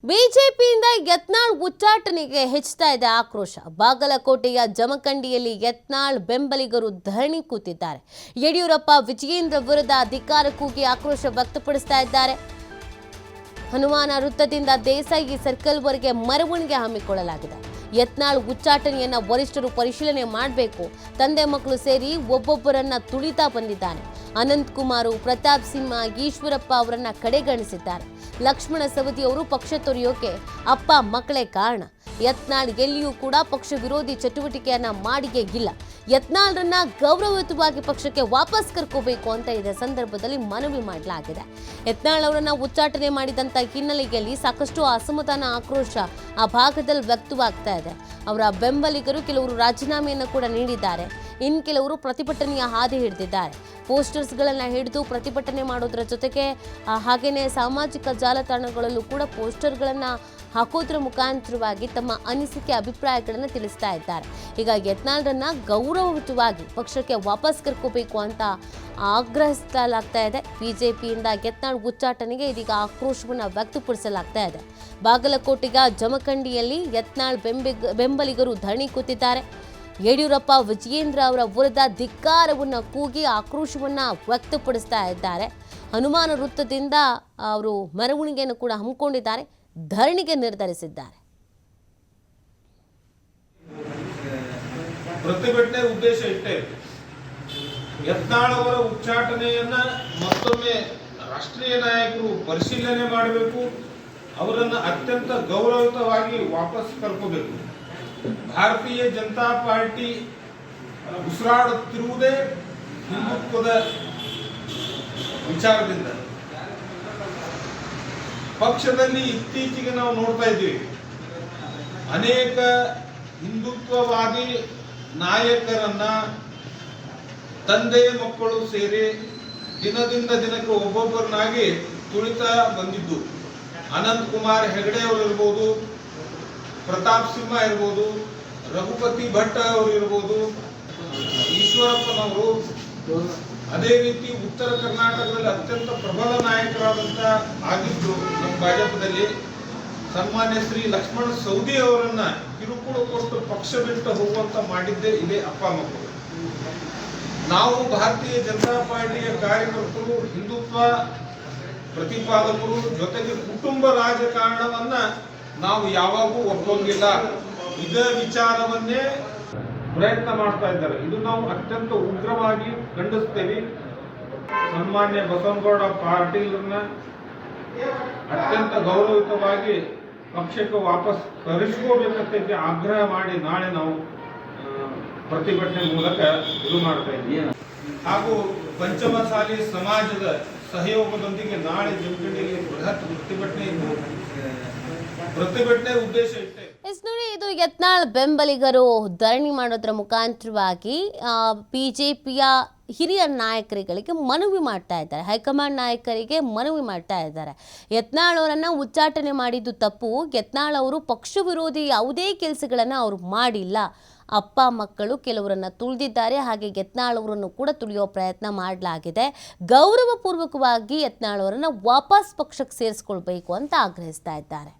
ಬಿಜೆಪಿಯಿಂದ ಯತ್ನಾಳ್ ಉಚ್ಚಾಟನೆಗೆ ಹೆಚ್ಚುತ್ತಾ ಇದೆ ಆಕ್ರೋಶ. ಬಾಗಲಕೋಟೆಯ ಜಮಖಂಡಿಯಲ್ಲಿ ಯತ್ನಾಳ್ ಬೆಂಬಲಿಗರು ಧರಣಿ ಕೂತಿದ್ದಾರೆ. ಯಡಿಯೂರಪ್ಪ ವಿಜಯೇಂದ್ರ ವಿರುದ್ಧ ಧಿಕ್ಕಾರ ಕೂಗಿ ಆಕ್ರೋಶ ವ್ಯಕ್ತಪಡಿಸ್ತಾ ಇದ್ದಾರೆ. ಹನುಮಾನ ವೃತ್ತದಿಂದ ದೇಸಾಯಿ ಸರ್ಕಲ್ವರೆಗೆ ಮೆರವಣಿಗೆ ಹಮ್ಮಿಕೊಳ್ಳಲಾಗಿದೆ. ಯತ್ನಾಳ್ ಉಚ್ಚಾಟನೆಯನ್ನ ವರಿಷ್ಠರು ಪರಿಶೀಲನೆ ಮಾಡಬೇಕು. ತಂದೆ ಮಕ್ಕಳು ಸೇರಿ ಒಬ್ಬೊಬ್ಬರನ್ನ ತುಳಿತಾ ಬಂದಿದ್ದಾನೆ. ಅನಂತ್ ಕುಮಾರ್, ಪ್ರತಾಪ್ ಸಿಂಹ, ಈಶ್ವರಪ್ಪ ಅವರನ್ನ ಕಡೆಗಣಿಸಿದ್ದಾರೆ. ಲಕ್ಷ್ಮಣ ಸವದಿ ಅವರು ಪಕ್ಷ ತೊರೆಯೋಕೆ ಅಪ್ಪ ಮಕ್ಕಳೇ ಕಾರಣ. ಯತ್ನಾಳ್ ಎಲ್ಲಿಯೂ ಕೂಡ ಪಕ್ಷ ವಿರೋಧಿ ಚಟುವಟಿಕೆಯನ್ನ ಮಾಡಿಯೇ ಇಲ್ಲ. ಯತ್ನಾಳ್ರನ್ನ ಗೌರವಯುತವಾಗಿ ಪಕ್ಷಕ್ಕೆ ವಾಪಸ್ ಕರ್ಕೋಬೇಕು ಅಂತ ಇದೇ ಸಂದರ್ಭದಲ್ಲಿ ಮನವಿ ಮಾಡಲಾಗಿದೆ. ಯತ್ನಾಳ್ ಅವರನ್ನ ಉಚ್ಚಾಟನೆ ಮಾಡಿದಂತ ಹಿನ್ನೆಲೆಯಲ್ಲಿ ಸಾಕಷ್ಟು ಅಸಮಾಧಾನ, ಆಕ್ರೋಶ ಆ ಭಾಗದಲ್ಲಿ ವ್ಯಕ್ತವಾಗ್ತಾ ಇದೆ. ಅವರ ಬೆಂಬಲಿಗರು ಕೆಲವರು ರಾಜೀನಾಮೆಯನ್ನು ಕೂಡ ನೀಡಿದ್ದಾರೆ. ಇನ್ನು ಕೆಲವರು ಪ್ರತಿಭಟನೆಯ ಹಾದಿ ಹಿಡಿದಿದ್ದಾರೆ. ಪೋಸ್ಟರ್ಸ್ಗಳನ್ನು ಹಿಡಿದು ಪ್ರತಿಭಟನೆ ಮಾಡೋದ್ರ ಜೊತೆಗೆ ಹಾಗೆಯೇ ಸಾಮಾಜಿಕ ಜಾಲತಾಣಗಳಲ್ಲೂ ಕೂಡ ಪೋಸ್ಟರ್ಗಳನ್ನು ಹಾಕೋದ್ರ ಮುಖಾಂತರವಾಗಿ ತಮ್ಮ ಅನಿಸಿಕೆ, ಅಭಿಪ್ರಾಯಗಳನ್ನು ತಿಳಿಸ್ತಾ ಇದ್ದಾರೆ. ಈಗ ಯತ್ನಾಳ್ರನ್ನ ಗೌರವಯುತವಾಗಿ ಪಕ್ಷಕ್ಕೆ ವಾಪಸ್ ಕರ್ಕೋಬೇಕು ಅಂತ ಆಗ್ರಹಿಸಲಾಗ್ತಾ ಇದೆ. ಬಿಜೆಪಿಯಿಂದ ಯತ್ನಾಳ್ ಉಚ್ಚಾಟನೆಗೆ ಇದೀಗ ಆಕ್ರೋಶವನ್ನು ವ್ಯಕ್ತಪಡಿಸಲಾಗ್ತಾ ಇದೆ. ಬಾಗಲಕೋಟೆಯ ಜಮಖಂಡಿಯಲ್ಲಿ ಯತ್ನಾಳ್ ಬೆಂಬಲಿಗರು ಧರಣಿ ಕೂತಿದ್ದಾರೆ. ಯಡಿಯೂರಪ್ಪ ವಿಜಯೇಂದ್ರ ಅವರ ವಿರುದ್ಧ ಧಿಕ್ಕಾರವನ್ನು ಕೂಗಿ ಆಕ್ರೋಶವನ್ನು ವ್ಯಕ್ತಪಡಿಸ್ತಾ ಇದ್ದಾರೆ. ಹನುಮಾನ ವೃತ್ತದಿಂದ ಅವರು ಮೆರವಣಿಗೆಯನ್ನು ಕೂಡ ಹಮ್ಮಿಕೊಂಡಿದ್ದಾರೆ. ಧರಣಿಗೆ ನಿರ್ಧರಿಸಿದ್ದಾರೆ. ಪ್ರತಿಭಟನೆ ಉದ್ದೇಶ ಇಟ್ಟೆ ಯತ್ನಾಳ್ ಅವರ ಉಚ್ಚಾಟನೆಯನ್ನ ಮತ್ತೊಮ್ಮೆ ರಾಷ್ಟ್ರೀಯ ನಾಯಕರು ಪರಿಶೀಲನೆ ಮಾಡಬೇಕು. ಅವರನ್ನ ಅತ್ಯಂತ ಗೌರವಯುತವಾಗಿ ವಾಪಸ್ ಕರ್ಕೋಬೇಕು. ಭಾರತೀಯ ಜನತಾ ಪಾರ್ಟಿ ಉಸಿರಾಡುತ್ತಿರುವುದೇ ಹಿಂದುತ್ವದ ವಿಚಾರದಿಂದ. ಪಕ್ಷದಲ್ಲಿ ಇತ್ತೀಚೆಗೆ ನಾವು ನೋಡ್ತಾ ಇದ್ದೀವಿ, ಅನೇಕ ಹಿಂದುತ್ವವಾದಿ ನಾಯಕರನ್ನ ತಂದೆ ಮಕ್ಕಳು ಸೇರಿ ದಿನದಿಂದ ದಿನಕ್ಕೆ ಒಬ್ಬೊಬ್ಬರನ್ನಾಗಿ ತುಳಿತಾ ಬಂದಿದ್ದು. ಅನಂತ್ ಕುಮಾರ್ ಹೆಗಡೆ ಅವರು ಇರ್ಬೋದು, ಪ್ರತಾಪ್ ಸಿಂಹ ಇರ್ಬೋದು, ರಘುಪತಿ ಭಟ್ ಅವರು ಇರ್ಬೋದು, ಈಶ್ವರಪ್ಪನವರು, ಅದೇ ರೀತಿ ಉತ್ತರ ಕರ್ನಾಟಕದಲ್ಲಿ ಅತ್ಯಂತ ಪ್ರಬಲ ನಾಯಕರಾದಂತ ಆಗಿದ್ದು ನಮ್ಮ ಭಾಜಪದಲ್ಲಿ ಸನ್ಮಾನ್ಯ ಶ್ರೀ ಲಕ್ಷ್ಮಣ ಸವದಿ ಅವರನ್ನ ಕಿರುಕುಳ ಕೊಟ್ಟು ಪಕ್ಷ ಬಿಟ್ಟು ಹೋಗುವಂತ ಮಾಡಿದ್ದೇ ಇದೇ ಅಪ್ಪ ಮಕ್ಕಳು. ನಾವು ಭಾರತೀಯ ಜನತಾ ಪಾರ್ಟಿಯ ಕಾರ್ಯಕರ್ತರು, ಹಿಂದುತ್ವ ಪ್ರತಿಪಾದಕರು, ಜೊತೆಗೆ ಕುಟುಂಬ ರಾಜಕಾರಣವನ್ನ ನಾವು ಯಾವಾಗೂ ಒಪ್ಪಂಗಿಲ್ಲ. ಇದೇ ವಿಚಾರವನ್ನೇ ಪ್ರಯತ್ನ ಮಾಡ್ತಾ ಇದ್ದಾರೆ. ಇದು ನಾವು ಅತ್ಯಂತ ಉಗ್ರವಾಗಿ ಖಂಡಿಸ್ತೇವೆ. ಸನ್ಮಾನ್ಯ ಬಸವನಗೌಡ ಪಾಟೀಲ್ರನ್ನ ಅತ್ಯಂತ ಗೌರವಯುತವಾಗಿ ಪಕ್ಷಕ್ಕೆ ವಾಪಸ್ ಕರೆಸ್ಕೋಬೇಕಂತ ಆಗ್ರಹ ಮಾಡಿ ನಾಳೆ ನಾವು ಪ್ರತಿಭಟನೆ ಮೂಲಕ ಇದು ಮಾಡ್ತಾ ಇದ್ದೀವಿ. ಹಾಗೂ ಪಂಚಮಸಾಲಿ ಸಮಾಜದ ಸಹಯೋಗದೊಂದಿಗೆ ನಾಳೆ ಜಮಖಂಡಿಯಲ್ಲಿ ಬೃಹತ್ ಪ್ರತಿಭಟನೆ ಉದ್ದೇಶ ಇಟ್ಟೆ. ನೋಡಿ, ಇದು ಯತ್ನಾಳ್ ಬೆಂಬಲಿಗರು ಧರಣಿ ಮಾಡೋದ್ರ ಮುಖಾಂತರವಾಗಿ ಬಿಜೆಪಿಯ ಹಿರಿಯ ನಾಯಕರುಗಳಿಗೆ ಮನವಿ ಮಾಡ್ತಾ ಇದ್ದಾರೆ. ಹೈಕಮಾಂಡ್ ನಾಯಕರಿಗೆ ಮನವಿ ಮಾಡ್ತಾ ಇದ್ದಾರೆ. ಯತ್ನಾಳ್ ಅವರನ್ನ ಉಚ್ಚಾಟನೆ ಮಾಡಿದ್ದು ತಪ್ಪು. ಯತ್ನಾಳ್ ಅವರು ಪಕ್ಷ ವಿರೋಧಿ ಯಾವುದೇ ಕೆಲಸಗಳನ್ನು ಅವರು ಮಾಡಿಲ್ಲ. ಅಪ್ಪ ಮಕ್ಕಳು ಕೆಲವರನ್ನ ತುಳಿದಿದ್ದಾರೆ. ಹಾಗೆ ಯತ್ನಾಳ್ ಅವರನ್ನು ಕೂಡ ತುಳಿಯೋ ಪ್ರಯತ್ನ ಮಾಡಲಾಗಿದೆ. ಗೌರವಪೂರ್ವಕವಾಗಿ ಯತ್ನಾಳ್ ಅವರನ್ನ ವಾಪಸ್ ಪಕ್ಷಕ್ಕೆ ಸೇರಿಸ್ಕೊಳ್ಬೇಕು ಅಂತ ಆಗ್ರಹಿಸ್ತಾ ಇದ್ದಾರೆ.